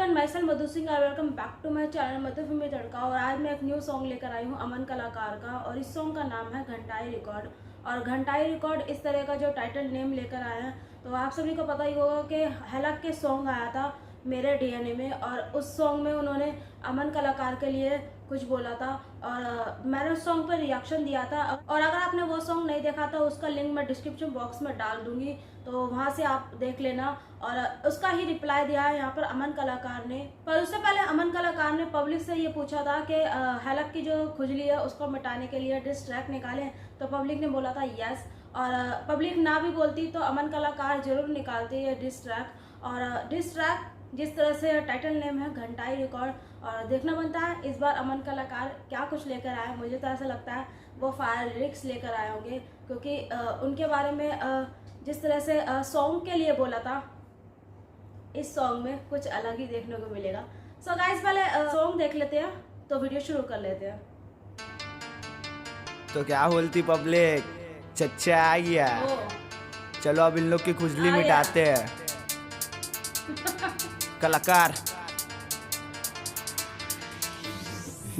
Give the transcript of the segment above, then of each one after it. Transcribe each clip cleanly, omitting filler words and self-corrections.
Everyone, myself Madhu Singh और welcome back to my channel Madhu filmy Tadka. और आज मैं एक न्यू सॉन्ग लेकर आई हूँ अमन कलाकार का, और इस सॉन्ग का नाम है घंटाई रिकॉर्ड। और घंटाई रिकॉर्ड इस तरह का जो टाइटल नेम लेकर आए हैं, तो आप सभी को पता ही होगा कि हलक के सॉन्ग आया था मेरे डीएनए में, और उस सॉन्ग में उन्होंने अमन कलाकार के लिए कुछ बोला था और मैंने उस सॉन्ग पर रिएक्शन दिया था। और अगर आपने वो सॉन्ग नहीं देखा तो उसका लिंक मैं डिस्क्रिप्शन बॉक्स में डाल दूंगी, तो वहाँ से आप देख लेना। और उसका ही रिप्लाई दिया है यहाँ पर अमन कलाकार ने। पर उससे पहले अमन कलाकार ने पब्लिक से ये पूछा था कि हलक की जो खुजली है उसको मिटाने के लिए डिस ट्रैक निकालें, तो पब्लिक ने बोला था यस। और पब्लिक ना भी बोलती तो अमन कलाकार जरूर निकालते ये डिस ट्रैक। और डिस ट्रैक जिस तरह से टाइटल नेम है घंटाई रिकॉर्ड, और देखना बनता है इस बार अमन कलाकार क्या कुछ लेकर आए। मुझे तो ऐसा लगता है वो फायर लिरिक्स लेकर आए होंगे, क्योंकि उनके बारे में जिस तरह से सॉन्ग के लिए बोला था, इस सॉन्ग में कुछ अलग ही देखने को मिलेगा। सो गाइस, पहले सॉन्ग देख लेते हैं तो वीडियो शुरू कर लेते हैं। तो क्या बोलती पब्लिक, चच्चा आ गया। चलो अब इन लोग की खुजली मिटाते हैं। कलाकार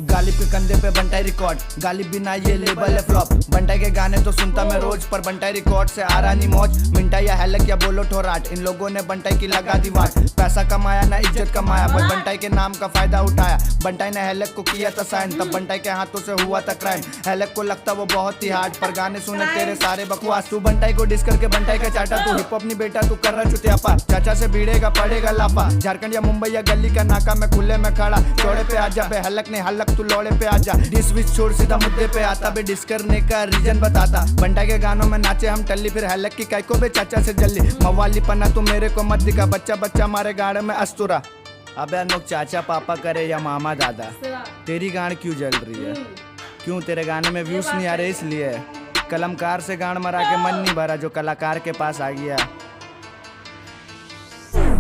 गालिब के कंधे पे बंटाई रिकॉर्ड, गालिब बिना ये लेबल है फ्लॉप। बंटाई के गाने तो सुनता मैं रोज, पर बंटाई रिकॉर्ड से आ रहा नहीं मौज। मिंटा या हैलक या बोलो ठोराट, इन लोगों ने बंटाई की लगा दी वाट। पैसा कमाया ना इज्जत कमाया, बस बंटाई के नाम का फायदा उठाया। बंटाई ने हैलक को किया था साइन, तब बंटाई के हाथों से हुआ था क्राइम। हैलक को लगता वो बहुत ही हार्ड, पर गाने सुने तेरे सारे बकवास। तू बंटाई को डिस करके बंटाई का चाटा, तू हिप हॉप नहीं बेटा तू कर रहा चुतियापा। चाचा से भिड़ेगा पड़ेगा लापा, झारखंड या मुंबई या गली का नाका में खुले में खड़ा। चौड़े पे आजा बे हैलक ने हलक, तू लौड़े पे आजा। डिस विच छोड़ सीधा मुद्दे पे आता बे, डिस करने का रीजन बताता। बंटाई के गानों में नाचे हम टल्ली, फिर हैलक की काइको बे चाचा से जल्दी। मवाली पन्ना तू मेरे को मत दिखा, बच्चा बच्चा मारे गाड़ में अस्तुरा। अबे अनोक चाचा पापा करे या मामा दादा, तेरी गाड़ क्यों जल रही है? क्यों तेरे गाने में व्यूज नहीं आ रहे? इसलिए कलमकार से गाड़ मरा के मन नहीं भरा, जो कलाकार के पास आ गया।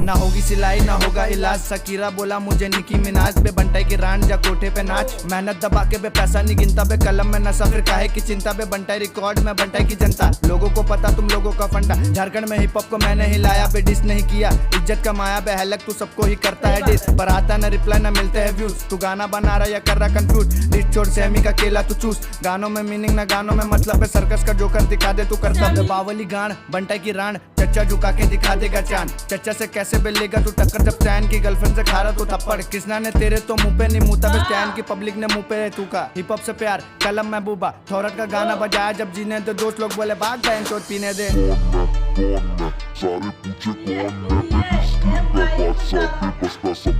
ना होगी सिलाई ना होगा इलाज, सकीरा बोला मुझे निकी मिनाज बे। बंटाई की रान जा कोठे पे नाच, मेहनत दबा के बे पैसा नहीं गिनता बे। कलम में नशा फिर काहे की चिंता बे, बंटाई रिकॉर्ड में बंटाई की जनता। लोगों को पता तुम लोगों का फंडा, झारखंड में हिप हॉप को मैंने हिलाया बे। डिस नहीं किया इज्जत कमाया बे, हैलक तू सबको ही करता है डिस, पर आता न रिप्लाई न मिलते हैं व्यूज। तू गाना बना रहा या कर रहा कंफ्यूज, डिस छोड़ सेमी का केला तू चूस। गानों में मीनिंग ना गानों में मतलब है, सर्कस का जोकर दिखा दे तू करता बे। बावली गान बंटाई की रान, चच्चा झुका के दिखा देगा चांद। चच्चा से कैसे बे लेगा तू टक्कर, जब स्टैन की गर्लफ्रेंड से खा रहा तू थप्पड़। किसना ने तेरे तो मुंह पे नहीं मुंहता बे, स्टैन की पब्लिक ने मुंह पे तू का। हिप हॉप से प्यार कलम महबूबा, थोरट का गाना बजाया जब जीने, तो दोस्त लोग बोले भाग बहन चोट पीने दे। सारे पूछे कौन है, सारे पूछे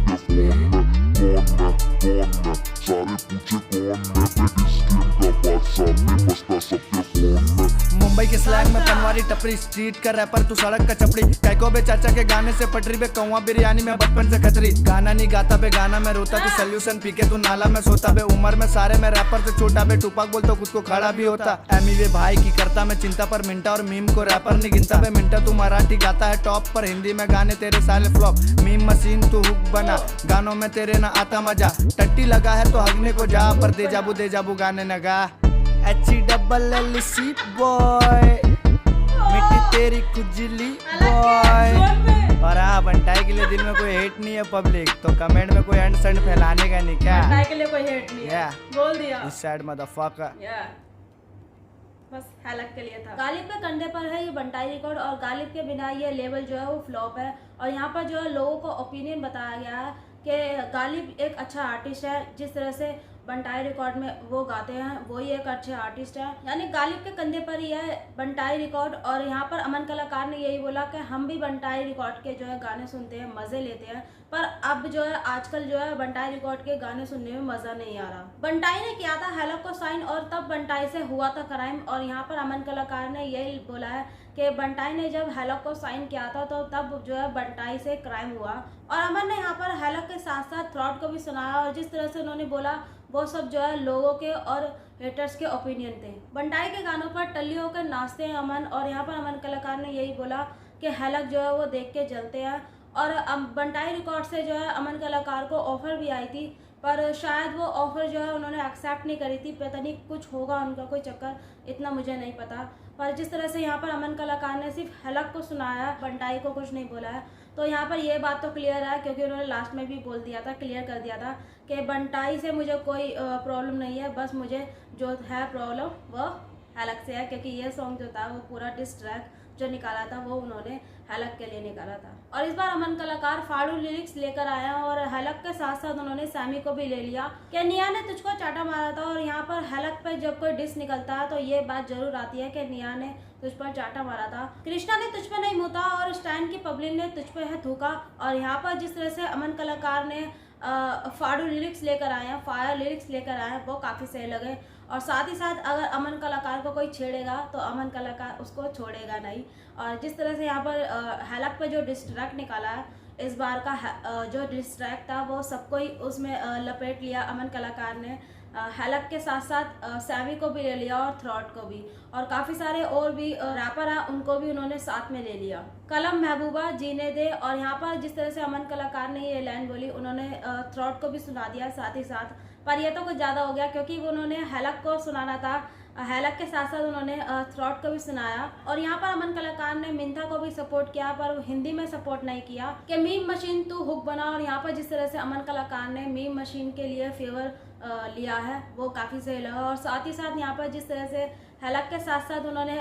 मुंबई के स्लैंग में पनवारी टपरी, स्ट्रीट का रैपर तू सड़क का चपड़ी। कैको बे चाचा के गाने से पटरी बे, कौवा बिरयानी में बचपन से खतरी। गाना नहीं गाता बे गाना में रोता, तू सोल्यूशन पी के तू नाला में सोता बे। उम्र में सारे में रैपर से छोटा बे, टूपाक बोलता खुद को खड़ा भी होता। एमी वे भाई की करता मैं चिंता, पर मिंटा और मीम को रैपर नहीं गिनता बे। मिंटा तू मराठी गाता है टॉप, पर हिंदी में गाने तेरे साले फ्लॉप। मीम मशीन तू हुक बना, गानों में तेरे ना आता मजा। टट्टी लगा है तो हगने को जा, पर दे जाबू गाने न गा। HEELC बॉय मिट्टी तेरी खुजली बॉय। और हाँ, बंटाई के लिए दिल में कोई हेट नहीं है पब्लिक, तो कमेंट में कोई एंड सेंड फैलाने का नहीं क्या? बंटाई के लिए कोई हेट नहीं है, बोल दिया। इस साइड मदरफकर बस हैलक के लिए था। गालिब के कंधे पर है ये बंटाई रिकॉर्ड, और गालिब के बिना ये लेवल जो है वो फ्लॉप है। और यहाँ पर जो है लोगों को ओपिनियन बताया गया है कि गालिब एक अच्छा आर्टिस्ट है, जिस तरह से बंटाई रिकॉर्ड में वो गाते हैं वही एक अच्छे आर्टिस्ट है। यानी गालिब के कंधे पर ही है बंटाई रिकॉर्ड। और यहाँ पर अमन कलाकार ने यही बोला कि हम भी बंटाई रिकॉर्ड के जो है गाने सुनते हैं, मजे लेते हैं, पर अब जो है आजकल जो है बंटाई रिकॉर्ड के गाने सुनने में मजा नहीं आ रहा। बंटाई ने किया था हैलक को साइन, और तब बंटाई से हुआ था क्राइम। और यहाँ पर अमन कलाकार ने यही बोला है कि बंटाई ने जब हैलक को साइन किया था तो तब जो है बंटाई से क्राइम हुआ। और अमन ने यहाँ पर हैलक के साथ साथ थ्रॉट को भी सुनाया, और जिस तरह से उन्होंने बोला वो सब जो है लोगों के और हेटर्स के ओपिनियन थे। बंटाई के गानों पर टल्ली होकर नाचते हैं अमन, और यहाँ पर अमन कलाकार ने यही बोला कि हैलक जो है वो देख के जलते हैं। और बंटाई रिकॉर्ड से जो है अमन कलाकार को ऑफर भी आई थी, पर शायद वो ऑफर जो है उन्होंने एक्सेप्ट नहीं करी थी। पता नहीं कुछ होगा उनका कोई चक्कर, इतना मुझे नहीं पता। पर जिस तरह से यहाँ पर अमन कलाकार ने सिर्फ हैलक को सुनाया, बंटाई को कुछ नहीं बोला है, तो यहाँ पर ये बात तो क्लियर है, क्योंकि उन्होंने लास्ट में भी बोल दिया था, क्लियर कर दिया था कि बंटाई से मुझे कोई प्रॉब्लम नहीं है, बस मुझे जो है प्रॉब्लम वो हैलक से है, क्योंकि ये सॉन्ग जो था वो पूरा डिस ट्रैक जो निकाला था वो उन्होंने हैलक के लिए निकाला था। और इस बार अमन कलाकार फाड़ू लिरिक्स लेकर आए हैं और हैलक के साथ साथ उन्होंने सैमी को भी ले लिया कि निया ने तुझको चाटा मारा था। और यहाँ पर हैलक पे जब कोई डिस निकलता है तो ये बात जरूर आती है कि निया ने तुझ पर चाटा मारा था, कृष्णा ने तुझ पे नहीं मुता और स्टैंड की पब्लिक ने तुझ पे है थूका। और यहाँ पर जिस तरह से अमन कलाकार ने फाड़ू लिरिक्स लेकर आए हैं, फायर लिरिक्स लेकर आए हैं, वो काफ़ी सही लगे। और साथ ही साथ अगर अमन कलाकार को कोई छेड़ेगा तो अमन कलाकार उसको छोड़ेगा नहीं। और जिस तरह से यहाँ पर हैलक पे जो डिस्ट्रैक्ट निकाला है, इस बार का जो डिस्ट्रैक्ट था वो सबको ही उसमें लपेट लिया अमन कलाकार ने। हैलक के साथ साथ सैमी को भी ले लिया और थ्रॉट को भी, और काफ़ी सारे और भी रैपर हैं उनको भी उन्होंने साथ में ले लिया। कलम महबूबा जीने दे, और यहाँ पर जिस तरह से अमन कलाकार ने ये लाइन बोली उन्होंने थ्रॉट को भी सुना दिया साथ ही साथ, पर यह तो कुछ ज़्यादा हो गया क्योंकि उन्होंने हैलक को सुनाना था, हैलक के साथ साथ उन्होंने थ्रॉट को भी सुनाया। और यहाँ पर अमन कलाकार ने मिंथा को भी सपोर्ट किया पर हिंदी में सपोर्ट नहीं किया कि मीम मशीन तू हुक बना। और यहाँ पर जिस तरह से अमन कलाकार ने मीम मशीन के लिए फेवर लिया है वो काफ़ी सही लगा। और साथ ही साथ यहाँ पर जिस तरह से हैलक के साथ साथ उन्होंने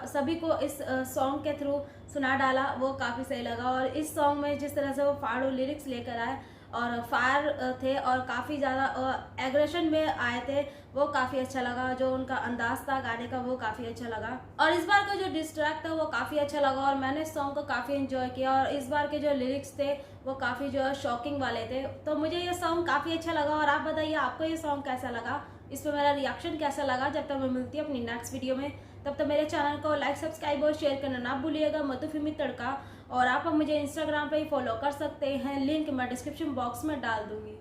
सभी को इस सॉन्ग के थ्रू सुना डाला वो काफ़ी सही लगा। और इस सॉन्ग में जिस तरह से वो फाड़ू लिरिक्स लेकर आए और फायर थे और काफ़ी ज़्यादा एग्रेशन में आए थे, वो काफ़ी अच्छा लगा। जो उनका अंदाज था गाने का वो काफ़ी अच्छा लगा। और इस बार का जो डिस्ट्रैक्ट था वो काफ़ी अच्छा लगा और मैंने इस सॉन्ग को काफ़ी एंजॉय किया। और इस बार के जो लिरिक्स थे वो काफ़ी जो है शॉकिंग वाले थे, तो मुझे ये सॉन्ग काफ़ी अच्छा लगा। और आप बताइए आपको ये सॉन्ग कैसा लगा, इस पर मेरा रिएक्शन कैसा लगा। जब तक मैं मिलती हूँ अपनी नेक्स्ट वीडियो में, तब तक मेरे चैनल को लाइक सब्सक्राइब और शेयर करना ना भूलिएगा। मतुफिमी तड़का, और आप मुझे इंस्टाग्राम पे ही फॉलो कर सकते हैं, लिंक मैं डिस्क्रिप्शन बॉक्स में डाल दूंगी।